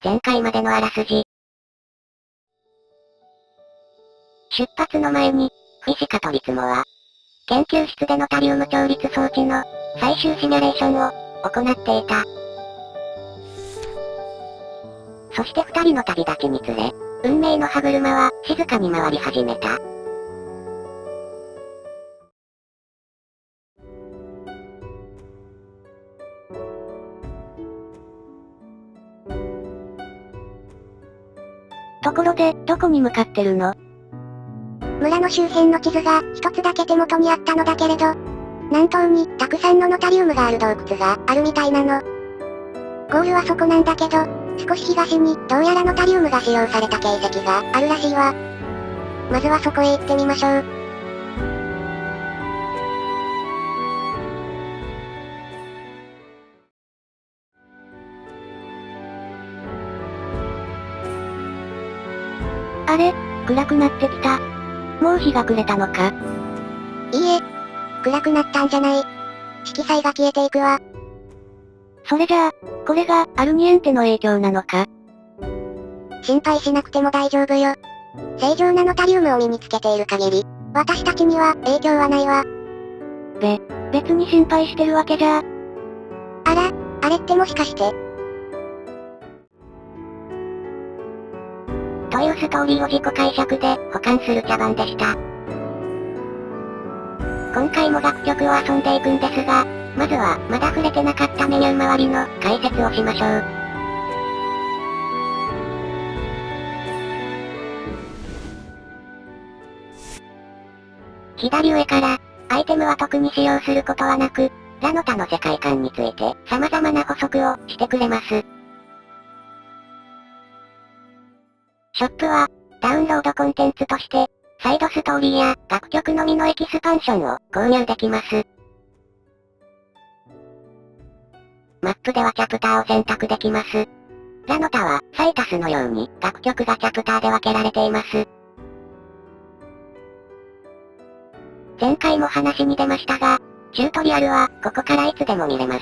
前回までのあらすじ。出発の前に、フィシカとリツモは、研究室でのタリウム調律装置の最終シミュレーションを行っていた。そして二人の旅立ちにつれ、運命の歯車は静かに回り始めた。ところで、どこに向かってるの？村の周辺の地図が一つだけ手元にあったのだけれど、南東にたくさんのノタリウムがある洞窟があるみたいなの。ゴールはそこなんだけど、少し東にどうやらノタリウムが使用された形跡があるらしいわ。まずはそこへ行ってみましょう。あれ？暗くなってきた。もう日が暮れたのか？いいえ。暗くなったんじゃない。色彩が消えていくわ。それじゃあ、これがアルニエンテの影響なのか？心配しなくても大丈夫よ。正常なノタリウムを身につけている限り、私たちには影響はないわ。別に心配してるわけじゃ。あら、あれってもしかして。というストーリーを自己解釈で保管する茶番でした。今回も楽曲を遊んでいくんですが、まずはまだ触れてなかったメニュー周りの解説をしましょう。左上から、アイテムは特に使用することはなく、ラノタの世界観について様々な補足をしてくれます。ショップは、ダウンロードコンテンツとして、サイドストーリーや楽曲のみのエキスパンションを購入できます。マップではチャプターを選択できます。ラノタは、サイタスのように楽曲がチャプターで分けられています。前回も話に出ましたが、チュートリアルはここからいつでも見れます。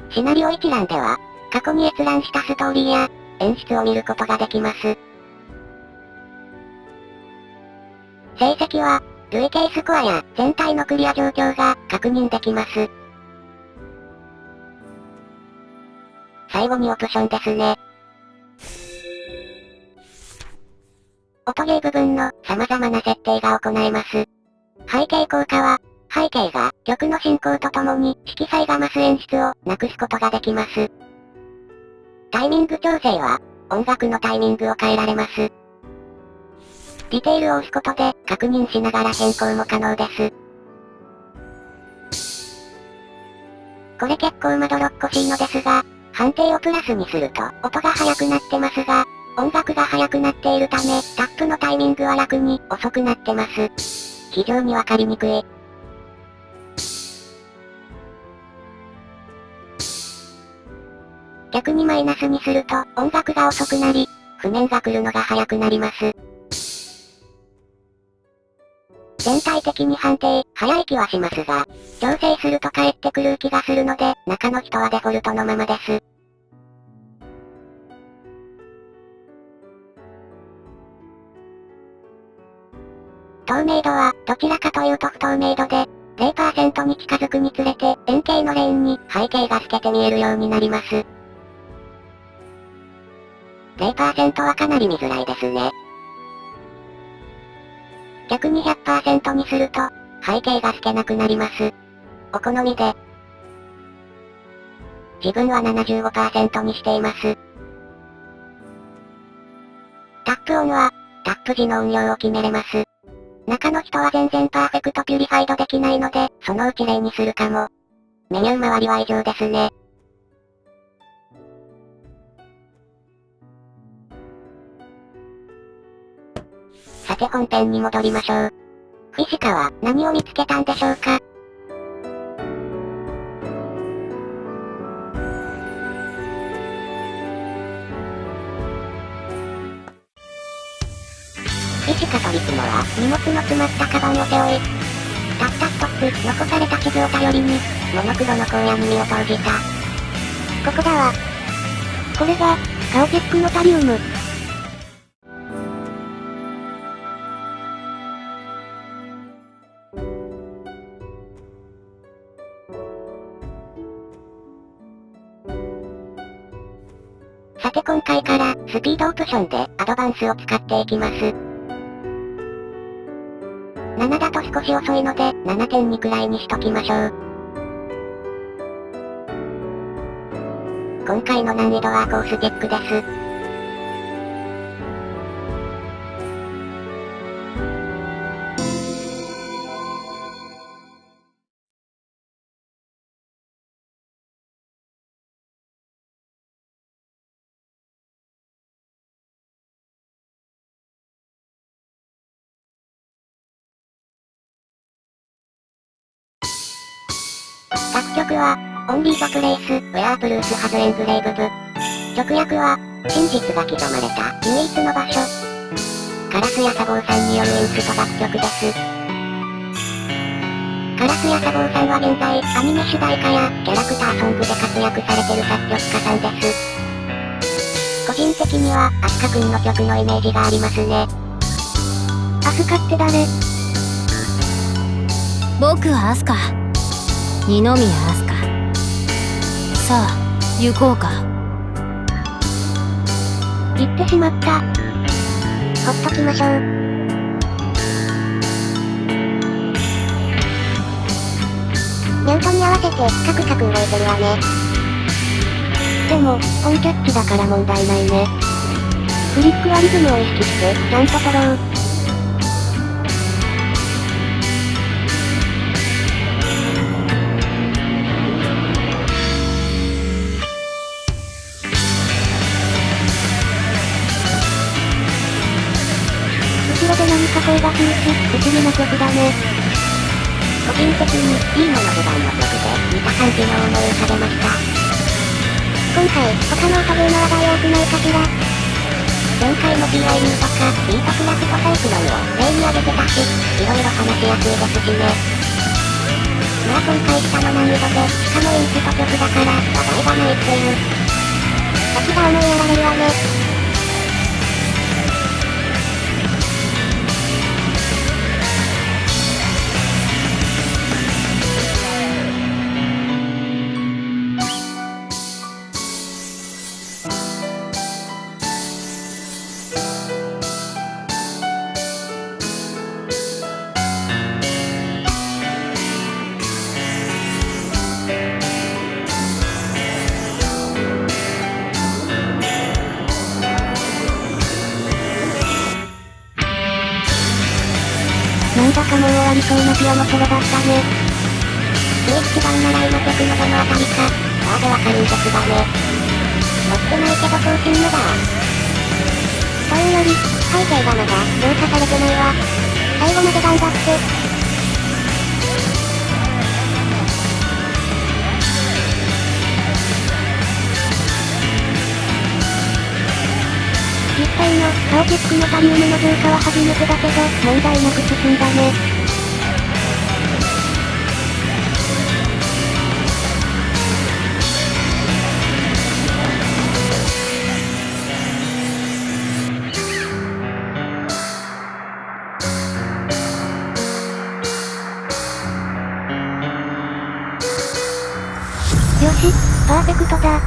シナリオ一覧では、過去に閲覧したストーリーや演出を見ることができます。成績は、累計スコアや全体のクリア状況が確認できます。最後にオプションですね。音ゲー部分の様々な設定が行えます。背景効果は、背景が曲の進行とともに色彩が増す演出をなくすことができます。タイミング調整は、音楽のタイミングを変えられます。ディテールを押すことで確認しながら変更も可能です。これ結構まどろっこしいのですが、判定をプラスにすると音が速くなってますが、音楽が速くなっているため、タップのタイミングは楽に遅くなってます。非常にわかりにくい。逆にマイナスにすると音楽が遅くなり、譜面が来るのが早くなります。全体的に判定、早い気はしますが、調整すると返ってくる気がするので、中の人はデフォルトのままです。透明度は、どちらかというと不透明度で、0% に近づくにつれて、円形のレーンに背景が透けて見えるようになります。0% はかなり見づらいですね。逆に 100% にすると、背景が透けなくなります。お好みで。自分は 75% にしています。タップ音は、タップ時の音量を決めれます。中の人は全然パーフェクトピュリファイドできないので、そのうち例にするかも。メニュー周りは以上ですね。さて本編に戻りましょう。フィシカは何を見つけたんでしょうか？フィシカとリツモは荷物の詰まったカバンを背負い、たった一つ残された地図を頼りに、モノクロの荒野に身を投じた。ここだわ。これが、カオテックノタリウム。さて今回から、スピードオプションで、アドバンスを使っていきます。7だと少し遅いので、7.2くらいにしときましょう。今回の難易度はコースチェックです。楽曲は、オンリードプレイス、ウェアブルースハズエングレイブブ。直訳は、真実が刻まれた、唯一の場所。カラスやサボーさんによるインスト楽曲です。カラスやサボーさんは現在、アニメ主題歌や、キャラクターソングで活躍されてる作曲家さんです。個人的には、アスカくんの曲のイメージがありますね。アスカって誰？僕はアスカ。二宮アスカ。さあ、行こうか。言ってしまった。ほっときましょう。ミュートに合わせて、カクカク動いてるわね。でも、本キャッチだから問題ないね。フリックはリズムを意識して、ちゃんと取ろう。後ろで何か声がするし、不思議な曲だね。個人的に、いいもの普段の曲で、見た感じの思い浮かべました。今回、他の音ゲーの話題多くないかしら。前回の PIU とか、ビートクラフトサイクロンを例に挙げてたし、いろいろ話しやすいですしね。まあ今回下の難易度で、しかもインスト曲だから、話題がないっていう。先が思いやられるわね。なんだかもう終わりそうなピアノソロだったね。スイッチ版なら今曲のどのあたりか、バーでわかるんですがね。持ってないけど更新無駄。というより、背景がまだ、浄化されてないわ。最後まで頑張って。実際の、カオテックノタリウムの浄化は初めてだけど、問題なく進んだね。よし、パーフェクトだ。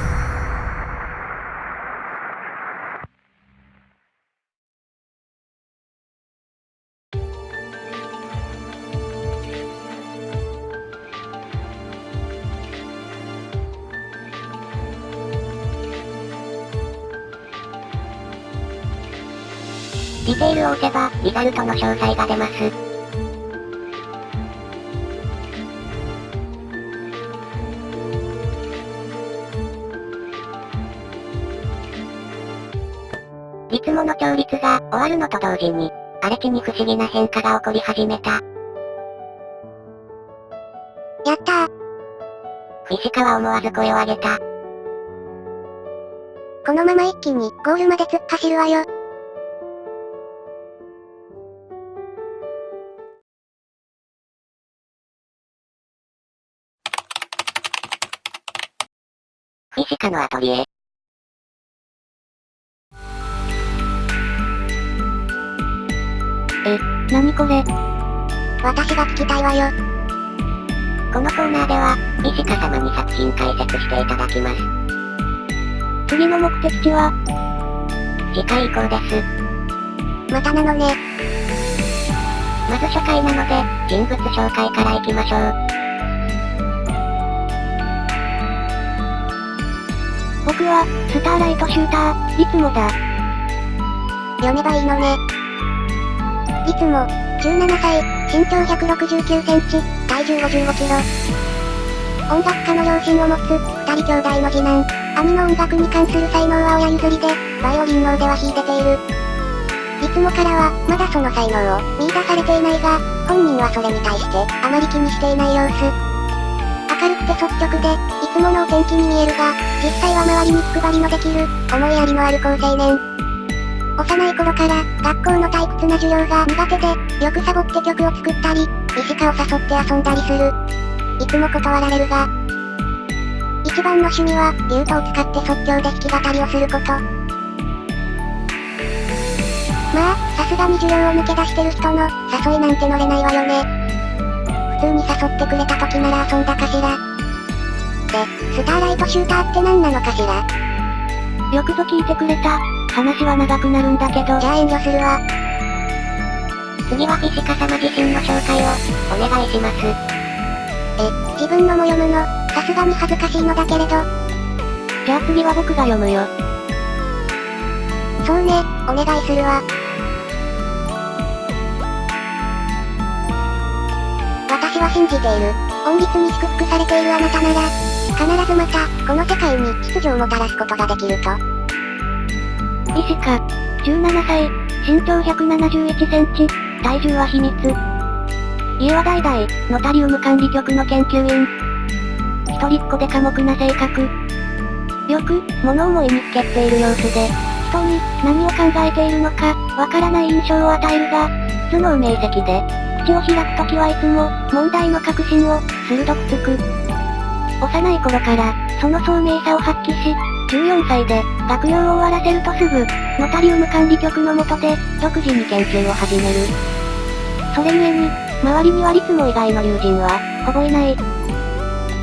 ディテールを押せば、リザルトの詳細が出ます。いつもの調律が終わるのと同時に、荒地に不思議な変化が起こり始めた。やったー。フィシカは思わず声を上げた。このまま一気にゴールまで突っ走るわよ。フィシカのアトリエ。何これ？私が聞きたいわよ。このコーナーでは、フィシカ様に作品解説していただきます。次の目的地は、次回以降です。またなのね。まず初回なので、人物紹介からいきましょう。僕は、スターライトシューター、いつもだ。読めばいいのね。いつも、17歳、身長169センチ、体重55キロ。音楽家の両親を持つ、二人兄弟の次男。兄の音楽に関する才能は親譲りで、バイオリンの腕は弾いてている。いつもからは、まだその才能を見出されていないが、本人はそれに対して、あまり気にしていない様子。明るくて率直で、いつものお天気に見えるが、実際は周りに気配りのできる、思いやりのある好青年。幼い頃から、学校の退屈な授業が苦手で、よくサボって曲を作ったり、フィシカを誘って遊んだりする。いつも断られるが、一番の趣味は、リュートを使って即興で弾き語りをすること。まあ、さすがに授業を抜け出してる人の、誘いなんて乗れないわよね。普通に誘ってくれた時なら遊んだかしら。で、スターライトシューターって何なのかしら。よくぞ聞いてくれた。話は長くなるんだけど。じゃあ遠慮するわ。次はフィシカ様自身の紹介を、お願いします。自分のも読むの、さすがに恥ずかしいのだけれど。じゃあ次は僕が読むよ。そうね、お願いするわ。私は信じている。恩義に祝福されているあなたなら、必ずまた、この世界に秩序をもたらすことができると。フィシカ、17歳、身長171センチ、体重は秘密。家は代々、ノタリウム管理局の研究員。一人っ子で寡黙な性格。よく、物思いにふけっている様子で、人に、何を考えているのか、わからない印象を与えるが、頭脳明晰で、口を開くときはいつも、問題の核心を、鋭くつく。幼い頃から、その聡明さを発揮し、14歳で、学業を終わらせるとすぐ、ノタリウム管理局の下で、独自に研究を始める。それゆえに、周りには律も以外の友人は、ほぼいない。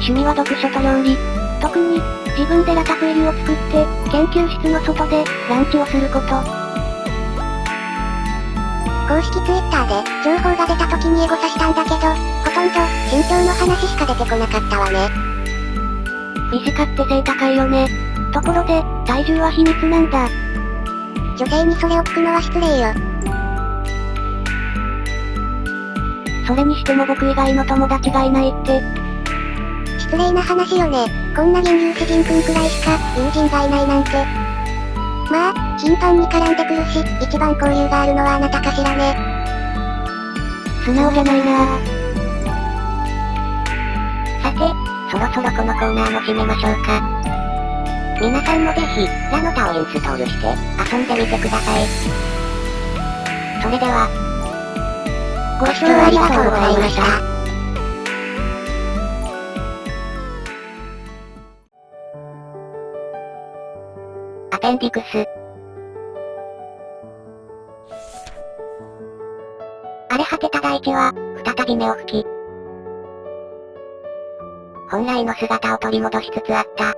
趣味は読書と料理。特に、自分でラタトゥイユを作って、研究室の外で、ランチをすること。公式ツイッターで、情報が出た時にエゴサしたんだけど、ほとんど、身長の話しか出てこなかったわね。フィシカって背高いよね。ところで、体重は秘密なんだ。女性にそれを聞くのは失礼よ。それにしても僕以外の友達がいないって。失礼な話よね。こんな銀融詩人くんくらいしか、友人がいないなんて。まあ、頻繁に絡んでくるし、一番交流があるのはあなたかしらね。素直じゃないなぁ。さて、そろそろこのコーナーも締めましょうか。皆さんもぜひ、ラノタをインストールして、遊んでみてください。それでは、ご視聴ありがとうございました。アペンディクス。荒れ果てた大地は、再び芽を吹き、本来の姿を取り戻しつつあった。